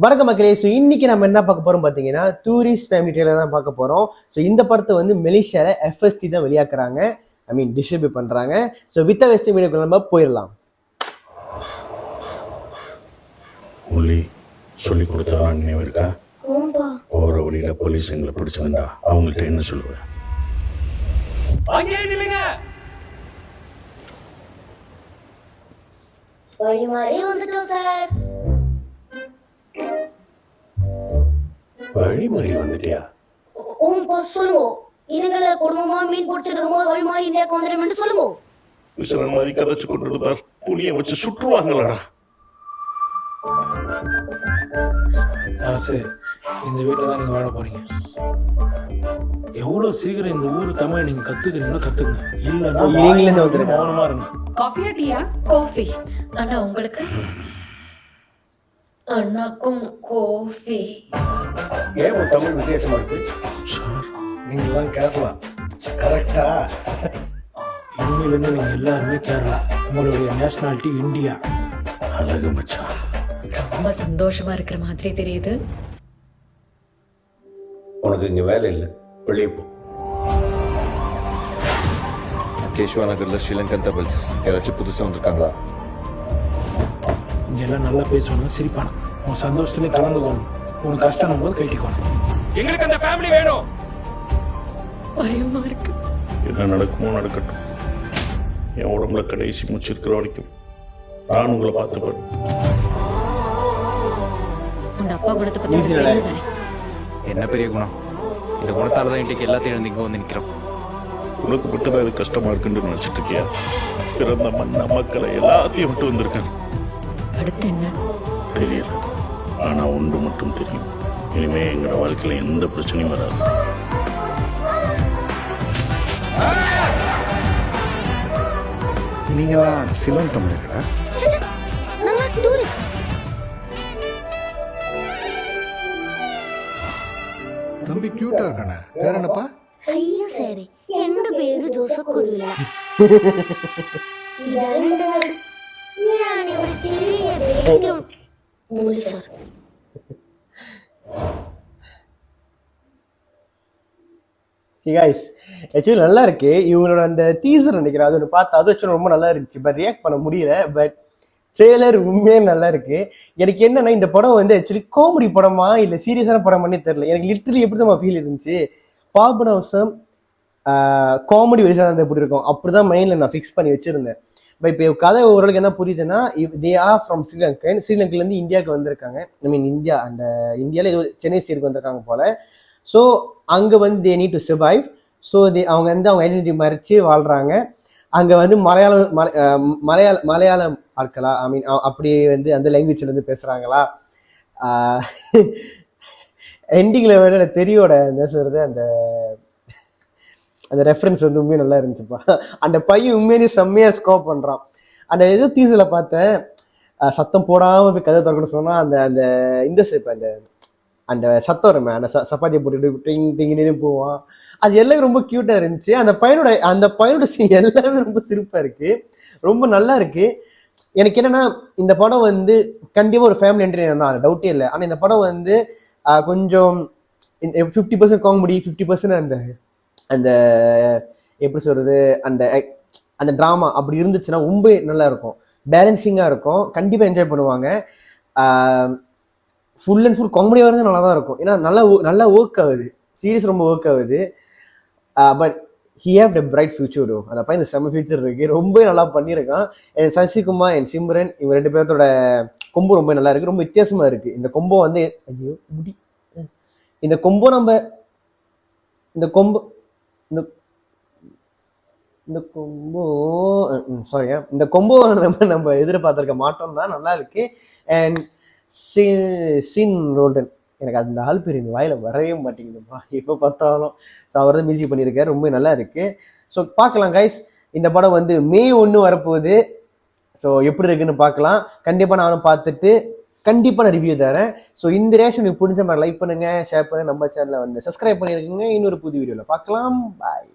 வணக்கம் மக்களே. ஸோ இன்னைக்கு நம்ம என்ன பார்க்க போறோம் பார்த்தீங்கன்னா, டூரிஸ்ட் ஃபேமிலி ட்ரெய்லர் தான் பார்க்க போறோம். ஸோ இந்த படத்தை வந்து மலேசியாவில் எஃப்எஸ்டி தான் வெளியாக்குறாங்க, டிஸ்ட்ரிபியூட் பண்றாங்க. ஸோ வித் வெஸ்ட் மீடியாக்குள்ள நம்ம போயிடலாம். ஒலி சொல்லி கொடுத்தா நினைவு இருக்கா? போகிற வழியில போலீஸ் எங்களை பிடிச்சிருந்தா அவங்கள்ட்ட என்ன சொல்லுவேன்? வழி மாறி வந்துட்டோம் சார். வழி மாறி வந்துட்டியா? சொல்லுங்க. இலங்கையில குடும்பமா மீன் பிடிச்சிட்டு இருக்கும்போது வழி மாறி இந்தியாவுக்கு வந்துடும் சொல்லுங்க. விசரன் மாதிரி கதைச்சு கொண்டு இருந்தார். புளிய வச்சு சுற்றுவாங்களடா. சரி, இந்த வீட்டில் தான் நீங்கள் வாழ போறீங்க. எவ்வளோ சீக்கிரம் இந்த ஊர் தமிழ் நீங்கள் கற்றுக்கிறீங்களோ கற்றுக்குங்க. இல்லைன்னா மௌனமாக இருங்க. காஃபியா டீயா? காஃபி. அண்ணா உங்களுக்கு? அண்ணாக்கும் காஃபி. ஏன் ஒரு தமிழ் வித்தியாசமா இருக்கு சார், நீங்களாம் கேரளா கரெக்டா? இனிமேலேருந்து நீங்கள் எல்லாருமே கேரளா. உங்களுடைய நேஷனாலிட்டி இந்தியா. அழகு மச்சான். ரொம்ப சந்தோஷமா இருக்கிற மாதிரி தெரியுது. உனக்கு இங்க வேலை இல்லை, வெளியே போ. கேஷ்வா நகர்ல ஸ்ரீலங்கன் டபுள்ஸ் யாராச்சும் புதுசாக வந்திருக்காங்களா? இங்கே எல்லாம் நல்லா பேசணும், சிரிப்பான. உன் சந்தோஷத்துலேயும் கலந்துக்கணும். உனக்கு கஷ்டம் போது கைட்டிக்கணும். எங்களுக்கு அந்த ஃபேமிலி வேணும். பயமா இருக்கு. என்ன நடக்குமோ நடக்கட்டும். என் உடம்புல கடைசி மூச்சு இருக்கிற வரைக்கும் நான் உங்களை பார்த்துப்பேன். உங்க அப்பா குணத்தை பத்தி உனக்கு தெரியும் தானே? என்ன பெரிய குணம்? இந்த குணத்தால தான் இன்றைக்கு எல்லாத்தையும் இழந்து இங்கே வந்து நிற்கிறோம். உனக்கு மட்டும்தான் இது கஷ்டமா இருக்குன்னு நினைச்சிட்டு இருக்கியா? பிறந்த மண்ண மக்களை எல்லாத்தையும் விட்டு வந்திருக்கேன். அடுத்து என்ன தெரியல, ஆனா ஒன்று மட்டும் தெரியும். இனிமே எங்களோட வாழ்க்கையில எந்த பிரச்சனையும் வராது. நீங்களாம் சிலோன் தமிழர்களா? நாங்க டூரிஸ்ட். தம்பி கியூட்டா இருக்கானே, வேற என்னப்பா? ஐயோ சரி, எந்த பேரு ஜோசப் குருவில. சார் கைஸ், ஆக்சுவலி நல்லா இருக்கு. இவங்களோட அந்த டீசர் நினைக்கிறேன், அது ஒன்று பார்த்து அது ஆக்சுவலி ரொம்ப நல்லா இருந்துச்சு. பட் ரியாக்ட் பண்ண முடியல. பட் ட்ரெய்லர் உண்மையே நல்லா இருக்கு. எனக்கு என்னன்னா, இந்த படம் வந்து ஆக்சுவலி காமெடி படமா இல்லை சீரியஸான படமானே தெரியல. எனக்கு லிட்டரலி எப்படி தான் ஃபீல் இருந்துச்சு, பாபநாசம் காமெடி வயசாக இருந்தால் எப்படி இருக்கும் அப்படிதான் மைண்டில் நான் ஃபிக்ஸ் பண்ணி வச்சிருந்தேன். பட் இப்போ கதை ஓரளவுக்கு என்ன புரியுதுன்னா, தே ஆர் ஃப்ரம் ஸ்ரீலங்கன். ஸ்ரீலங்காலேருந்து இந்தியாவுக்கு வந்திருக்காங்க. இந்தியா அந்த இந்தியாவில் ஏதோ சென்னை சைடுக்கு வந்திருக்காங்க போல. ஸோ அங்கே வந்து they need to survive. So அவங்க வந்து அவங்க ஐடென்டிட்டி மறைச்சு வாழ்கிறாங்க. அங்கே வந்து மலையாளம் ஆட்களா, அப்படி வந்து அந்த லாங்குவேஜ்ல இருந்து பேசுகிறாங்களா. எண்டிங்கில் வேற தெரியோட என்ன சொல்கிறது, அந்த ரெஃபரன்ஸ் வந்து உண்மையாக நல்லா இருந்துச்சுப்பா. அந்த பையன் உண்மையிலேயே செம்மையாக ஸ்கோப் பண்ணுறான். அந்த ஏதோ டீசரில் பார்த்தேன், சத்தம் போடாமல் போய் கதை திறக்கணும்னு சொன்னால் அந்த அந்த இந்த சேப் அந்த சத்தம் வருமே, அந்த சப்பாத்தியை போட்டுட்டு டிங் டிங்கின்னு போவான். அது எல்லாமே ரொம்ப க்யூட்டாக இருந்துச்சு. அந்த பையனோட சீன் எல்லாமே ரொம்ப சிரிப்பாக இருக்குது, ரொம்ப நல்லா இருக்குது. எனக்கு என்னென்னா, இந்த படம் வந்து கண்டிப்பாக ஒரு ஃபேமிலி என்டர்டெயினர் தான், டவுட்டே இல்லை. ஆனால் இந்த படம் வந்து கொஞ்சம் 50% காமெடி, 50% அந்த அந்த எப்படி சொல்கிறது, அந்த அந்த ட்ராமா அப்படி இருந்துச்சுன்னா ரொம்ப நல்லா இருக்கும், பேலன்சிங்காக இருக்கும். கண்டிப்பாக என்ஜாய் பண்ணுவாங்க. ஃபுல் அண்ட் ஃபுல் காமெடியாக இருந்தால் நல்லா தான் இருக்கும். ஏன்னா நல்லா ஒர்க் ஆகுது, சீரியஸ் ரொம்ப ஒர்க் ஆகுது. But he have the bright future. அந்த பையன் செம்ம ஃபியூச்சர் இருக்கு, ரொம்ப நல்லா பண்ணியிருக்கான். என் சசிகுமார், என் சிம்ரன், இவங்க 2 பேர்த்தோட கொம்போ ரொம்ப நல்லா இருக்கு, ரொம்ப வித்தியாசமா இருக்கு. இந்த கொம்போ வந்து இந்த கொம்போ இந்த கொம்போ நம்ம எதிர்பார்த்திருக்க மாட்டோம் தான், நல்லா இருக்கு. அண்ட் சின் ரோல்டன், எனக்கு அந்த ஆள் பேர் இந்த வாயில வரவே மாட்டேங்குதுப்பா எப்போ பார்த்தாலும். ஸோ அவர் தான் மியூசிக் பண்ணியிருக்காரு, ரொம்ப நல்லா இருக்கு. ஸோ பார்க்கலாம் கைஸ், இந்த படம் வந்து May 1 வரப்போகுது. ஸோ எப்படி இருக்குன்னு பார்க்கலாம். கண்டிப்பாக நானும் பார்த்துட்டு கண்டிப்பாக நான் ரிவ்யூ தரேன். ஸோ இந்த ரேஷன் உங்களுக்கு பிடிச்ச மாதிரி லைக் பண்ணுங்க, ஷேர் பண்ணுங்க, நம்ம சேனலை வந்து சப்ஸ்கிரைப் பண்ணியிருக்கீங்க. இன்னொரு புது வீடியோவில் பார்க்கலாம். பாய்.